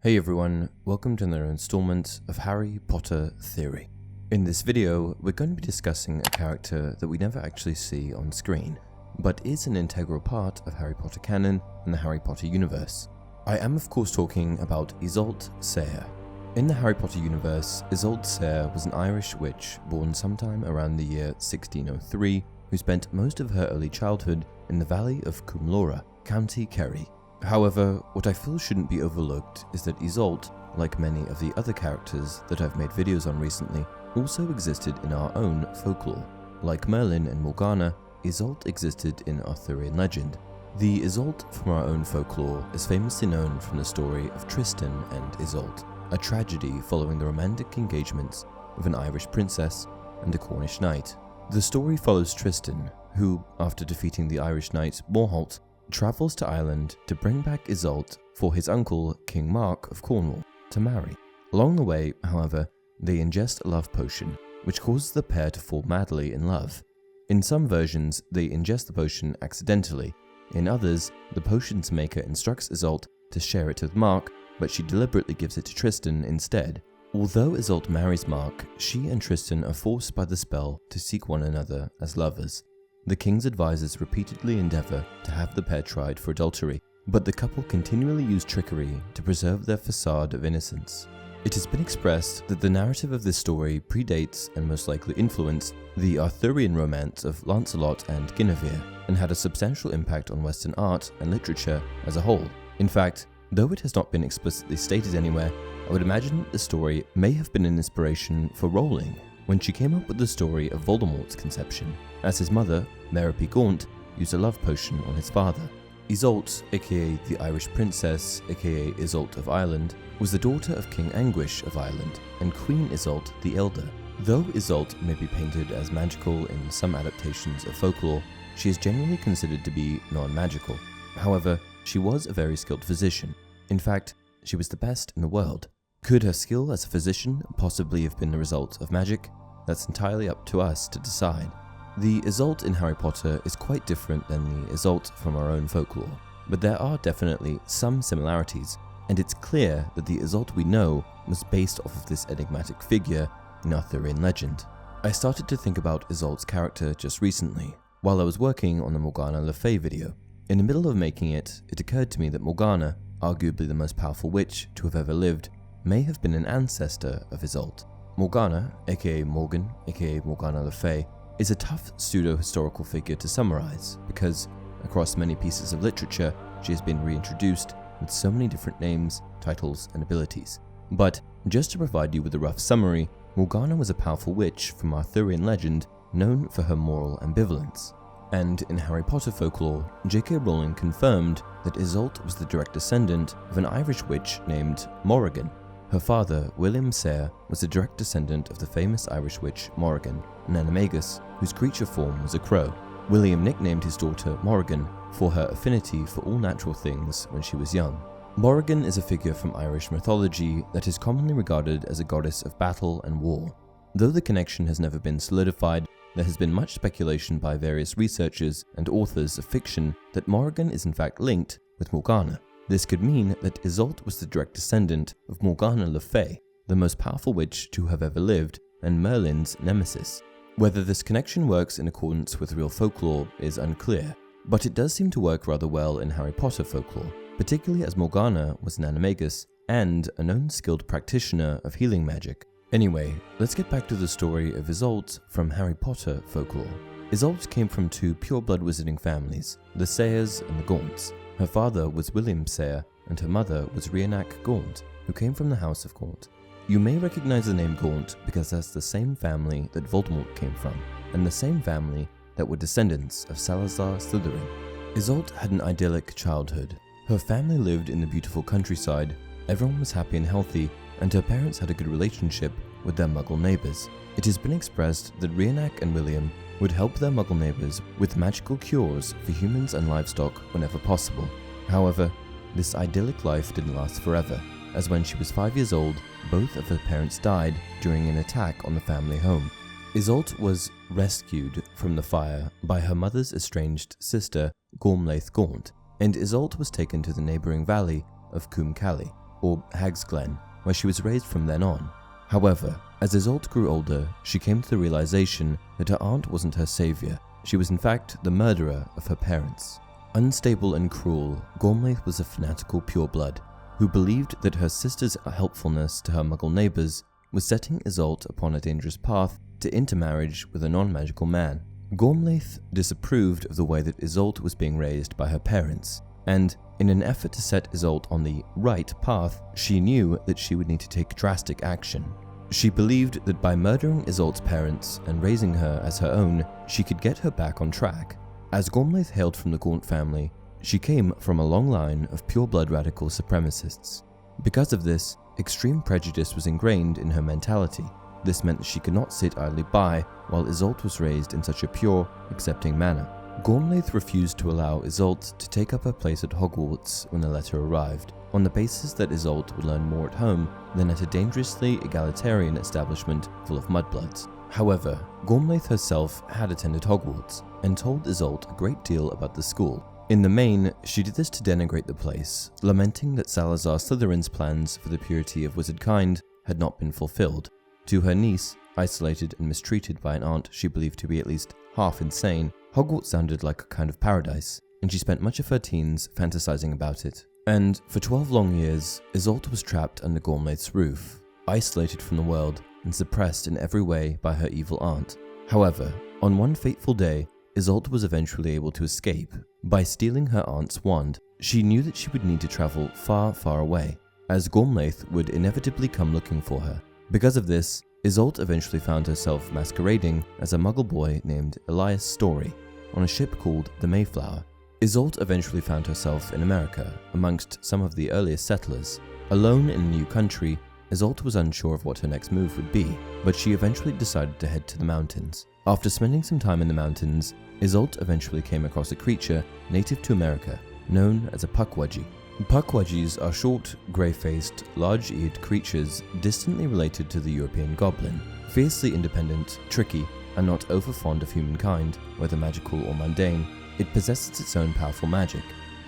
Hey everyone, welcome to another installment of Harry Potter Theory. In this video, we're going to be discussing a character that we never actually see on screen, but is an integral part of Harry Potter canon and the Harry Potter universe. I am of course talking about Isolt Sayre. In the Harry Potter universe, Isolt Sayre was an Irish witch born sometime around the year 1603, who spent most of her early childhood in the valley of Coomloughra, County Kerry. However, what I feel shouldn't be overlooked is that Isolt, like many of the other characters that I've made videos on recently, also existed in our own folklore. Like Merlin and Morgana, Isolt existed in Arthurian legend. The Isolt from our own folklore is famously known from the story of Tristan and Iseult, a tragedy following the romantic engagements of an Irish princess and a Cornish knight. The story follows Tristan, who, after defeating the Irish knight Morholt, travels to Ireland to bring back Isolt for his uncle, King Mark of Cornwall, to marry. Along the way, however, they ingest a love potion, which causes the pair to fall madly in love. In some versions, they ingest the potion accidentally. In others, the potion's maker instructs Isolt to share it with Mark, but she deliberately gives it to Tristan instead. Although Isolt marries Mark, she and Tristan are forced by the spell to seek one another as lovers. The king's advisors repeatedly endeavour to have the pair tried for adultery, but the couple continually use trickery to preserve their facade of innocence. It has been expressed that the narrative of this story predates and most likely influenced the Arthurian romance of Lancelot and Guinevere, and had a substantial impact on Western art and literature as a whole. In fact, though it has not been explicitly stated anywhere, I would imagine the story may have been an inspiration for Rowling when she came up with the story of Voldemort's conception, as his mother, Mary Gaunt, used a love potion on his father. Isolt, aka the Irish princess, aka Isolt of Ireland, was the daughter of King Anguish of Ireland and Queen Isolt the Elder. Though Isolt may be painted as magical in some adaptations of folklore, she is generally considered to be non-magical. However, she was a very skilled physician. In fact, she was the best in the world. Could her skill as a physician possibly have been the result of magic? That's entirely up to us to decide. The Isolt in Harry Potter is quite different than the Isolt from our own folklore, but there are definitely some similarities, and it's clear that the Isolt we know was based off of this enigmatic figure in Arthurian legend. I started to think about Isolt's character just recently, while I was working on the Morgana Le Fay video. In the middle of making it, it occurred to me that Morgana, arguably the most powerful witch to have ever lived, may have been an ancestor of Isolt. Morgana, aka Morgan, aka Morgana Le Fay, is a tough pseudo-historical figure to summarize because, across many pieces of literature, she has been reintroduced with so many different names, titles, and abilities. But, just to provide you with a rough summary, Morgana was a powerful witch from Arthurian legend known for her moral ambivalence. And in Harry Potter folklore, J.K. Rowling confirmed that Isolt was the direct descendant of an Irish witch named Morrigan. Her father, William Sayre, was a direct descendant of the famous Irish witch Morrigan, an animagus, whose creature form was a crow. William nicknamed his daughter Morrigan for her affinity for all natural things when she was young. Morrigan is a figure from Irish mythology that is commonly regarded as a goddess of battle and war. Though the connection has never been solidified, there has been much speculation by various researchers and authors of fiction that Morrigan is in fact linked with Morgana. This could mean that Isolt was the direct descendant of Morgana Le Fay, the most powerful witch to have ever lived, and Merlin's nemesis. Whether this connection works in accordance with real folklore is unclear, but it does seem to work rather well in Harry Potter folklore, particularly as Morgana was an animagus and a known skilled practitioner of healing magic. Anyway, let's get back to the story of Isolt from Harry Potter folklore. Isolt came from two pure-blood wizarding families, the Sayres and the Gaunts. Her father was William Sayre, and her mother was Rhianach Gaunt, who came from the House of Gaunt. You may recognize the name Gaunt because that's the same family that Voldemort came from, and the same family that were descendants of Salazar Slytherin. Isolt had an idyllic childhood. Her family lived in the beautiful countryside, everyone was happy and healthy, and her parents had a good relationship with their Muggle neighbours. It has been expressed that Rhianach and William would help their Muggle neighbours with magical cures for humans and livestock whenever possible. However, this idyllic life didn't last forever, as when she was 5 years old, both of her parents died during an attack on the family home. Isolt was rescued from the fire by her mother's estranged sister, Gormlaith Gaunt, and Isolt was taken to the neighbouring valley of Coomloughra. or Hag's Glen, where she was raised from then on. However, as Iseult grew older, she came to the realization that her aunt wasn't her savior. She was in fact the murderer of her parents. Unstable and cruel, Gormlaith was a fanatical pureblood who believed that her sister's helpfulness to her Muggle neighbors was setting Iseult upon a dangerous path to intermarriage with a non-magical man. Gormlaith disapproved of the way that Iseult was being raised by her parents, and in an effort to set Iseult on the right path, she knew that she would need to take drastic action. She believed that by murdering Iseult's parents and raising her as her own, she could get her back on track. As Gormlaith hailed from the Gaunt family, she came from a long line of pure-blood radical supremacists. Because of this, extreme prejudice was ingrained in her mentality. This meant that she could not sit idly by while Iseult was raised in such a pure, accepting manner. Gormlaith refused to allow Iseult to take up her place at Hogwarts when the letter arrived, on the basis that Iseult would learn more at home than at a dangerously egalitarian establishment full of mudbloods. However, Gormlaith herself had attended Hogwarts and told Iseult a great deal about the school. In the main, she did this to denigrate the place, lamenting that Salazar Slytherin's plans for the purity of wizard kind had not been fulfilled. To her niece, isolated and mistreated by an aunt she believed to be at least half insane, Hogwarts sounded like a kind of paradise, and she spent much of her teens fantasizing about it. And for 12 long years, Iseult was trapped under Gormlaith's roof, isolated from the world and suppressed in every way by her evil aunt. However, on one fateful day, Iseult was eventually able to escape by stealing her aunt's wand. She knew that she would need to travel far, far away, as Gormlaith would inevitably come looking for her. Because of this, Iseult eventually found herself masquerading as a Muggle boy named Elias Story on a ship called the Mayflower. Iseult eventually found herself in America, amongst some of the earliest settlers. Alone in a new country, Iseult was unsure of what her next move would be, but she eventually decided to head to the mountains. After spending some time in the mountains, Iseult eventually came across a creature native to America, known as a Pukwudgie. Pukwudgies are short, grey-faced, large-eared creatures distantly related to the European goblin, fiercely independent, tricky, and not over-fond of humankind, whether magical or mundane. It possesses its own powerful magic.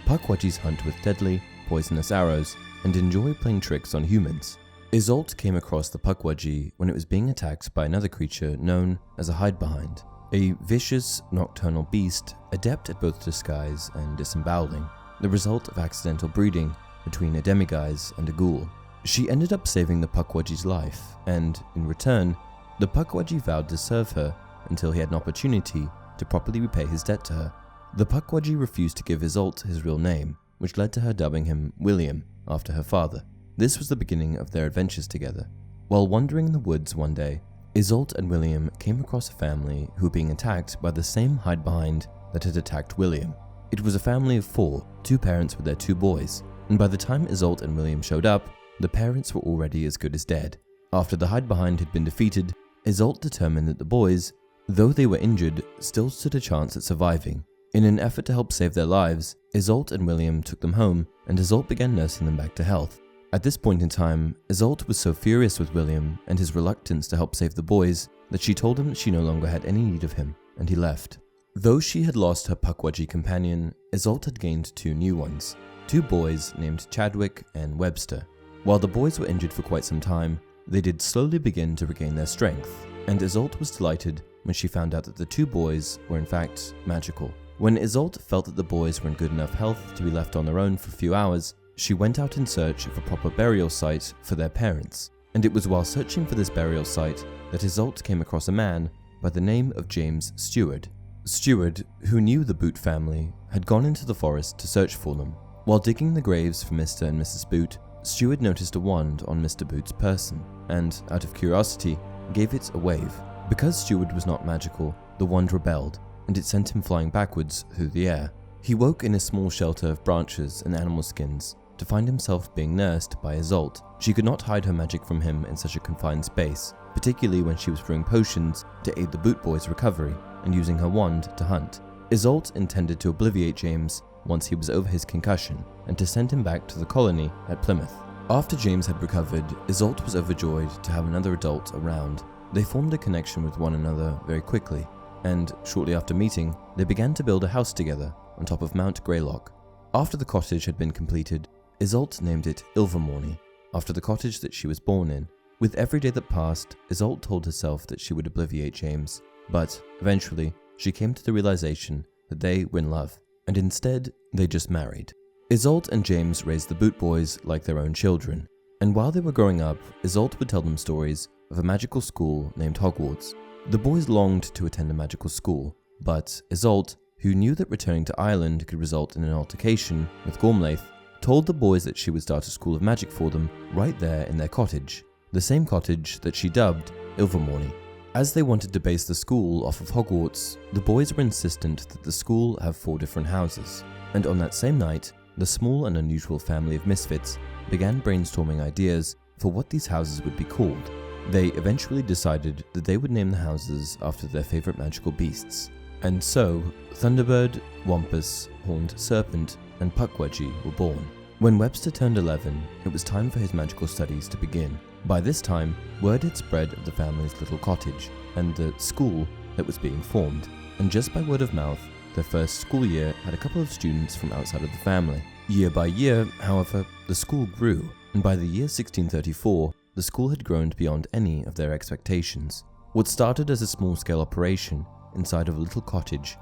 Pukwudgies hunt with deadly, poisonous arrows and enjoy playing tricks on humans. Iseult came across the Pukwudgie when it was being attacked by another creature known as a hide-behind, a vicious, nocturnal beast adept at both disguise and disemboweling, the result of accidental breeding between a demiguise and a ghoul. She ended up saving the Pukwudgie's life, and, in return, the Pukwudgie vowed to serve her until he had an opportunity to properly repay his debt to her. The Pukwudgie refused to give Iseult his real name, which led to her dubbing him William after her father. This was the beginning of their adventures together. While wandering in the woods one day, Iseult and William came across a family who were being attacked by the same hide-behind that had attacked William. It was a family of 4, 2 parents with their 2 boys, and by the time Iseult and William showed up, the parents were already as good as dead. After the hide-behind had been defeated, Iseult determined that the boys, though they were injured, still stood a chance at surviving. In an effort to help save their lives, Iseult and William took them home, and Iseult began nursing them back to health. At this point in time, Iseult was so furious with William and his reluctance to help save the boys that she told him that she no longer had any need of him, and he left. Though she had lost her Pukwudgie companion, Iseult had gained 2 new ones, 2 boys named Chadwick and Webster. While the boys were injured for quite some time, they did slowly begin to regain their strength, and Iseult was delighted when she found out that the 2 boys were in fact magical. When Iseult felt that the boys were in good enough health to be left on their own for a few hours, she went out in search of a proper burial site for their parents, and it was while searching for this burial site that Iseult came across a man by the name of James Stewart. Stewart, who knew the Boot family, had gone into the forest to search for them. While digging the graves for Mr. and Mrs. Boot, Stewart noticed a wand on Mr. Boot's person, and, out of curiosity, gave it a wave. Because Stewart was not magical, the wand rebelled, and it sent him flying backwards through the air. He woke in a small shelter of branches and animal skins, to find himself being nursed by Iseult. She could not hide her magic from him in such a confined space, particularly when she was brewing potions to aid the Boot Boy's recovery and using her wand to hunt. Iseult intended to obliviate James once he was over his concussion and to send him back to the colony at Plymouth. After James had recovered, Iseult was overjoyed to have another adult around. They formed a connection with one another very quickly, and shortly after meeting, they began to build a house together on top of Mount Greylock. After the cottage had been completed, Iseult named it Ilvermorny, after the cottage that she was born in. With every day that passed, Iseult told herself that she would obliviate James, but eventually she came to the realization that they were in love, and instead they just married. Iseult and James raised the Boot Boys like their own children, and while they were growing up, Iseult would tell them stories of a magical school named Hogwarts. The boys longed to attend a magical school, but Iseult, who knew that returning to Ireland could result in an altercation with Coomloughra, told the boys that she would start a school of magic for them right there in their cottage, the same cottage that she dubbed Ilvermorny. As they wanted to base the school off of Hogwarts, the boys were insistent that the school have 4 different houses, and on that same night, the small and unusual family of misfits began brainstorming ideas for what these houses would be called. They eventually decided that they would name the houses after their favorite magical beasts. And so, Thunderbird, Wampus, Horned Serpent, and Pukwudgie were born. When Webster turned 11, it was time for his magical studies to begin. By this time, word had spread of the family's little cottage, and the school that was being formed. And just by word of mouth, their first school year had a couple of students from outside of the family. Year by year, however, the school grew, and by the year 1634, the school had grown beyond any of their expectations. What started as a small-scale operation inside of a little cottage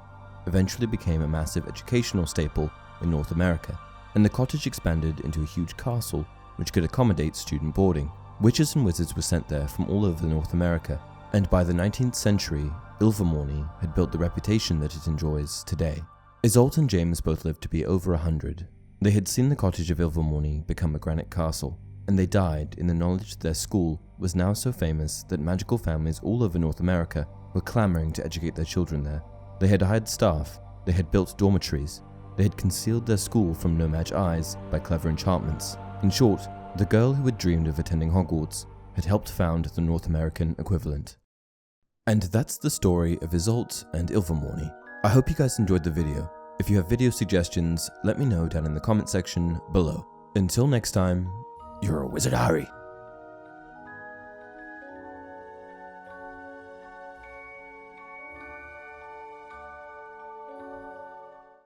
eventually became a massive educational staple in North America, and the cottage expanded into a huge castle which could accommodate student boarding. Witches and wizards were sent there from all over North America, and by the 19th century, Ilvermorny had built the reputation that it enjoys today. Iseult and James both lived to be over 100. They had seen the cottage of Ilvermorny become a granite castle, and they died in the knowledge that their school was now so famous that magical families all over North America were clamoring to educate their children there. They had hired staff, they had built dormitories, they had concealed their school from no-match eyes by clever enchantments. In short, the girl who had dreamed of attending Hogwarts had helped found the North American equivalent. And that's the story of Iseult and Ilvermorny. I hope you guys enjoyed the video. If you have video suggestions, let me know down in the comment section below. Until next time, you're a wizard, Harry.